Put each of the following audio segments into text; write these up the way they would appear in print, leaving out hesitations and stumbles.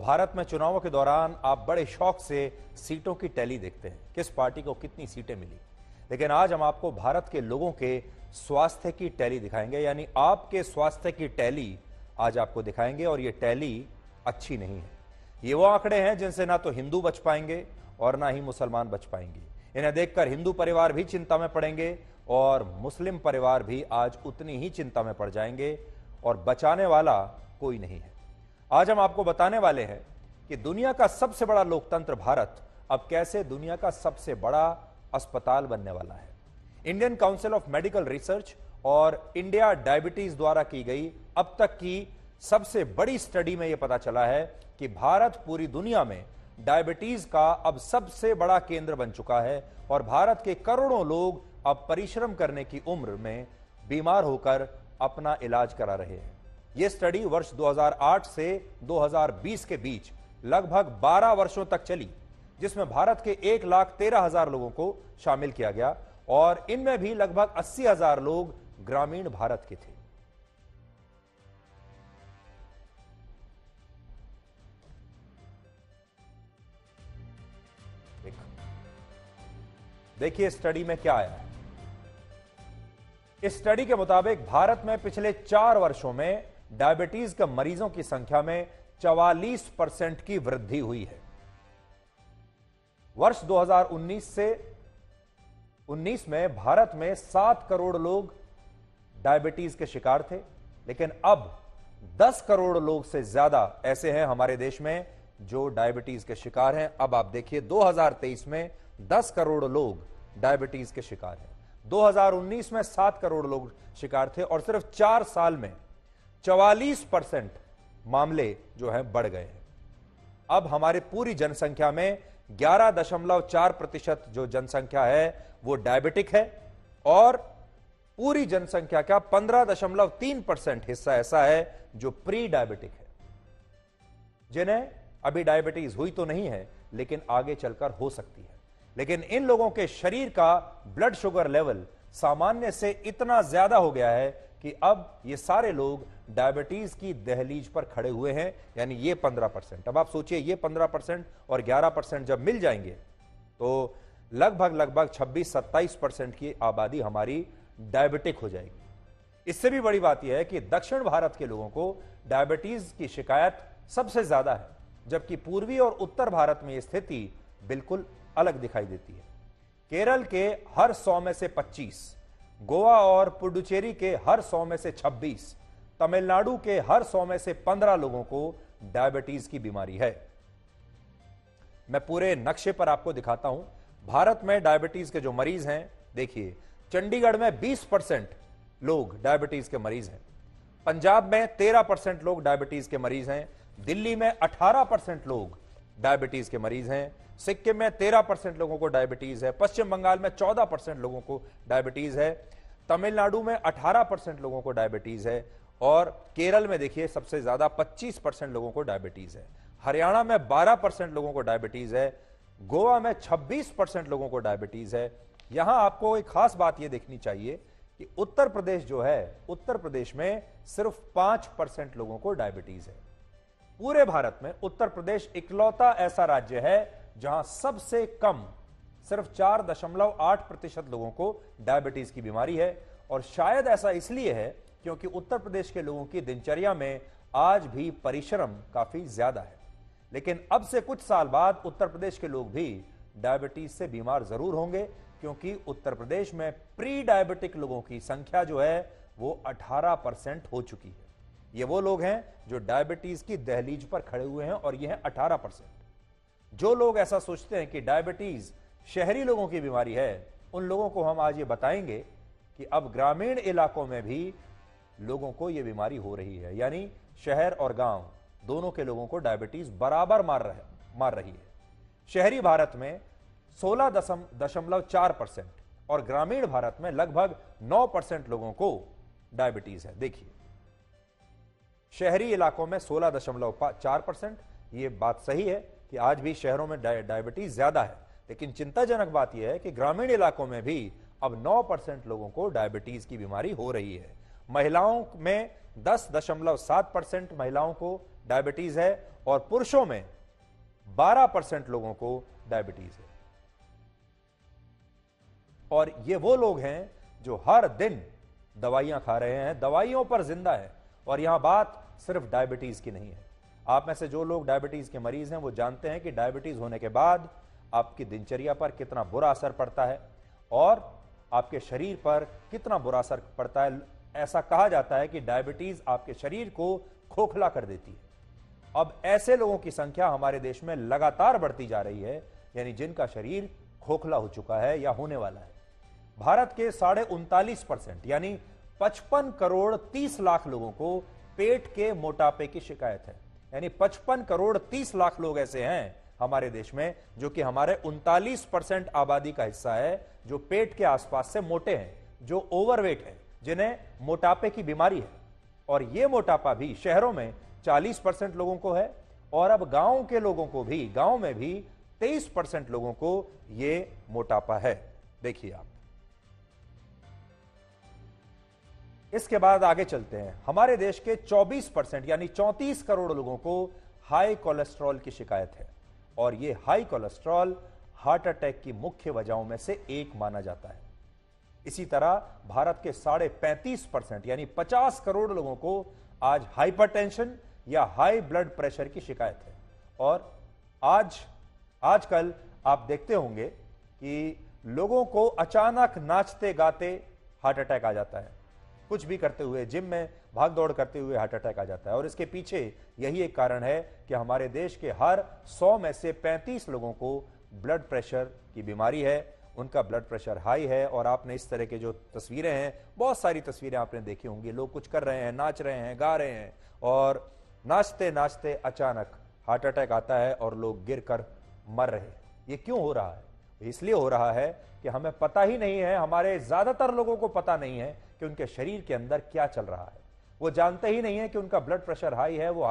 भारत में चुनावों के दौरान आप बड़े शौक से सीटों की टैली देखते हैं, किस पार्टी को कितनी सीटें मिली। लेकिन आज हम आपको भारत के लोगों के स्वास्थ्य की टैली दिखाएंगे, यानी आपके स्वास्थ्य की टैली आज आपको दिखाएंगे। और ये टैली अच्छी नहीं है। ये वो आंकड़े हैं जिनसे ना तो हिंदू बच पाएंगे और ना ही मुसलमान बच पाएंगे। इन्हें देखकर हिंदू परिवार भी चिंता में पड़ेंगे और मुस्लिम परिवार भी आज उतनी ही चिंता में पड़ जाएंगे, और बचाने वाला कोई नहीं है। आज हम आपको बताने वाले हैं कि दुनिया का सबसे बड़ा लोकतंत्र भारत अब कैसे दुनिया का सबसे बड़ा अस्पताल बनने वाला है। Indian council of medical research और इंडिया डायबिटीज द्वारा की गई अब तक की सबसे बड़ी स्टडी में यह पता चला है कि भारत पूरी दुनिया में डायबिटीज का अब सबसे बड़ा केंद्र बन चुका है, और भारत के करोड़ों लोग अब परिश्रम करने की उम्र में बीमार होकर अपना इलाज करा रहे हैं। यह स्टडी वर्ष 2008 से 2020 के बीच लगभग 12 वर्षों तक चली, जिसमें भारत के 1,13,000 लोगों को शामिल किया गया, और इनमें भी लगभग 80,000 लोग ग्रामीण भारत के थे। देखिए स्टडी में क्या आया है। इस स्टडी के मुताबिक भारत में पिछले 4 वर्षों में डायबिटीज के मरीजों की संख्या में 44% की वृद्धि हुई है। वर्ष 2019 से 19 में भारत में 7 करोड़ लोग डायबिटीज के शिकार थे, लेकिन अब 10 करोड़ लोग से ज्यादा ऐसे हैं हमारे देश में जो डायबिटीज के शिकार हैं। अब आप देखिए 2023 में 10 करोड़ लोग डायबिटीज के शिकार हैं, 2019 में 7 करोड़ लोग शिकार थे, और सिर्फ 4 साल में 44% मामले जो हैं बढ़ गए हैं। अब हमारी पूरी जनसंख्या में 11.4% जो जनसंख्या है वो डायबिटिक है, और पूरी जनसंख्या का 15.3% हिस्सा ऐसा है जो प्री डायबिटिक है, जिन्हें अभी डायबिटीज हुई तो नहीं है लेकिन आगे चलकर हो सकती है। लेकिन इन लोगों के शरीर का ब्लड शुगर लेवल सामान्य से इतना ज्यादा हो गया है कि अब ये सारे लोग डायबिटीज की दहलीज पर खड़े हुए हैं, यानी ये 15%। अब आप सोचिए ये 15% और 11% जब मिल जाएंगे तो लगभग 26-27% की आबादी हमारी डायबिटिक हो जाएगी। इससे भी बड़ी बात यह है कि दक्षिण भारत के लोगों को डायबिटीज की शिकायत सबसे ज्यादा है, जबकि पूर्वी और उत्तर भारत में यह स्थिति बिल्कुल अलग दिखाई देती है। केरल के हर 100 में से 25, गोवा और पुडुचेरी के हर 100 में से 26, तमिलनाडु के हर 100 में से 15 लोगों को डायबिटीज की बीमारी है। मैं पूरे नक्शे पर आपको दिखाता हूं भारत में डायबिटीज के जो मरीज हैं। देखिए चंडीगढ़ में 20% लोग डायबिटीज के मरीज हैं, पंजाब में 13% लोग डायबिटीज के मरीज हैं, दिल्ली में 18% लोग डायबिटीज के मरीज हैं, सिक्किम में 13% लोगों को डायबिटीज है, पश्चिम बंगाल में 14% लोगों को डायबिटीज है, तमिलनाडु में 18% लोगों को डायबिटीज है, और केरल में देखिए सबसे ज्यादा 25% लोगों को डायबिटीज है, हरियाणा में 12% लोगों को डायबिटीज है, गोवा में 26% लोगों को डायबिटीज है। यहां आपको एक खास बात यह देखनी चाहिए कि उत्तर प्रदेश जो है, उत्तर प्रदेश में सिर्फ 5% लोगों को डायबिटीज है। पूरे भारत में उत्तर प्रदेश इकलौता ऐसा राज्य है जहां सबसे कम सिर्फ 4.8% लोगों को डायबिटीज की बीमारी है, और शायद ऐसा इसलिए है क्योंकि उत्तर प्रदेश के लोगों की दिनचर्या में आज भी परिश्रम काफी ज्यादा है। लेकिन अब से कुछ साल बाद उत्तर प्रदेश के लोग भी डायबिटीज से बीमार जरूर होंगे, क्योंकि उत्तर प्रदेश में प्री डायबिटिक लोगों की संख्या जो है वो 18% हो चुकी है। ये वो लोग हैं जो डायबिटीज की दहलीज पर खड़े हुए हैं, और ये हैं 18%। जो लोग ऐसा सोचते हैं कि डायबिटीज शहरी लोगों की बीमारी है, उन लोगों को हम आज ये बताएंगे कि अब ग्रामीण इलाकों में भी लोगों को यह बीमारी हो रही है, यानी शहर और गांव दोनों के लोगों को डायबिटीज बराबर मार रही है। शहरी भारत में 16.4% और ग्रामीण भारत में लगभग 9% लोगों को डायबिटीज है। देखिए शहरी इलाकों में 16.4%, यह बात सही है कि आज भी शहरों में डायबिटीज ज्यादा है, लेकिन चिंताजनक बात यह है कि ग्रामीण इलाकों में भी अब 9% लोगों को डायबिटीज की बीमारी हो रही है। महिलाओं में 10.7% महिलाओं को डायबिटीज है और पुरुषों में 12% लोगों को डायबिटीज है। और ये वो लोग हैं जो हर दिन दवाइयां खा रहे हैं, दवाइयों पर जिंदा है। और यहां बात सिर्फ डायबिटीज की नहीं है। आप में से जो लोग डायबिटीज के मरीज हैं वो जानते हैं कि डायबिटीज होने के बाद आपकी दिनचर्या पर कितना बुरा असर पड़ता है और आपके शरीर पर कितना बुरा असर पड़ता है। ऐसा कहा जाता है कि डायबिटीज आपके शरीर को खोखला कर देती है। अब ऐसे लोगों की संख्या हमारे देश में लगातार बढ़ती जा रही है, यानी जिनका शरीर खोखला हो चुका है या होने वाला है। भारत के 39.5% यानी 55 करोड़ 30 लाख लोगों को पेट के मोटापे की शिकायत है। यानी 55 करोड़ 30 लाख लोग ऐसे हैं हमारे देश में जो कि हमारे 39% आबादी का हिस्सा है, जो पेट के आसपास से मोटे हैं, जो ओवरवेट है, जिन्हें मोटापे की बीमारी है। और यह मोटापा भी शहरों में 40% लोगों को है और अब गांव के लोगों को भी, गांव में भी 23% लोगों को यह मोटापा है। देखिए आप, इसके बाद आगे चलते हैं। हमारे देश के 24% यानी 34 करोड़ लोगों को हाई कोलेस्ट्रॉल की शिकायत है और यह हाई कोलेस्ट्रॉल हार्ट अटैक की मुख्य वजहों में से एक माना जाता है। इसी तरह भारत के 35.5% यानी 50 करोड़ लोगों को आज हाइपरटेंशन या हाई ब्लड प्रेशर की शिकायत है। और आजकल आप देखते होंगे कि लोगों को अचानक नाचते गाते हार्ट अटैक आ जाता है, कुछ भी करते हुए, जिम में भाग दौड़ करते हुए हार्ट अटैक आ जाता है। और इसके पीछे यही एक कारण है कि हमारे देश के हर 100 में से 35 लोगों को ब्लड प्रेशर की बीमारी है, उनका ब्लड प्रेशर हाई है। और आपने इस तरह के जो तस्वीरें हैं, बहुत सारी तस्वीरें आपने देखी होंगी, लोग कुछ कर रहे हैं, नाच रहे हैं, गा रहे हैं और नाचते नाचते अचानक हार्ट अटैक आता है और लोग गिरकर मर रहे हैं। ये क्यों हो रहा है? इसलिए हो रहा है कि हमें पता ही नहीं है, हमारे ज्यादातर लोगों को पता नहीं है कि उनके शरीर के अंदर क्या चल रहा है। वो जानते ही नहीं है कि उनका ब्लड प्रेशर हाई है, वो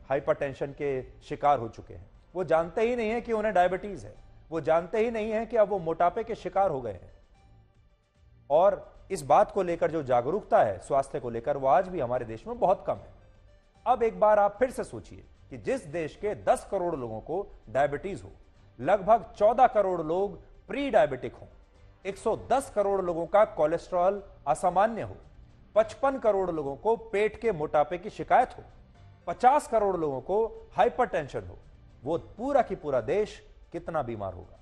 हाइपरटेंशन के शिकार हो चुके हैं। वो जानते ही नहीं है कि उन्हें डायबिटीज है। वो जानते ही नहीं है कि अब वो मोटापे के शिकार हो गए हैं। और इस बात को लेकर जो जागरूकता है स्वास्थ्य को लेकर, वो आज भी हमारे देश में बहुत कम है। अब एक बार आप फिर से सोचिए कि जिस देश के 10 करोड़ लोगों को डायबिटीज हो, लगभग 14 करोड़ लोग प्री डायबिटिक हों, 110 करोड़ लोगों का कोलेस्ट्रॉल असामान्य हो, 55 करोड़ लोगों को पेट के मोटापे की शिकायत हो, 50 करोड़ लोगों को हाइपरटेंशन हो, वो पूरा की पूरा देश कितना बीमार होगा।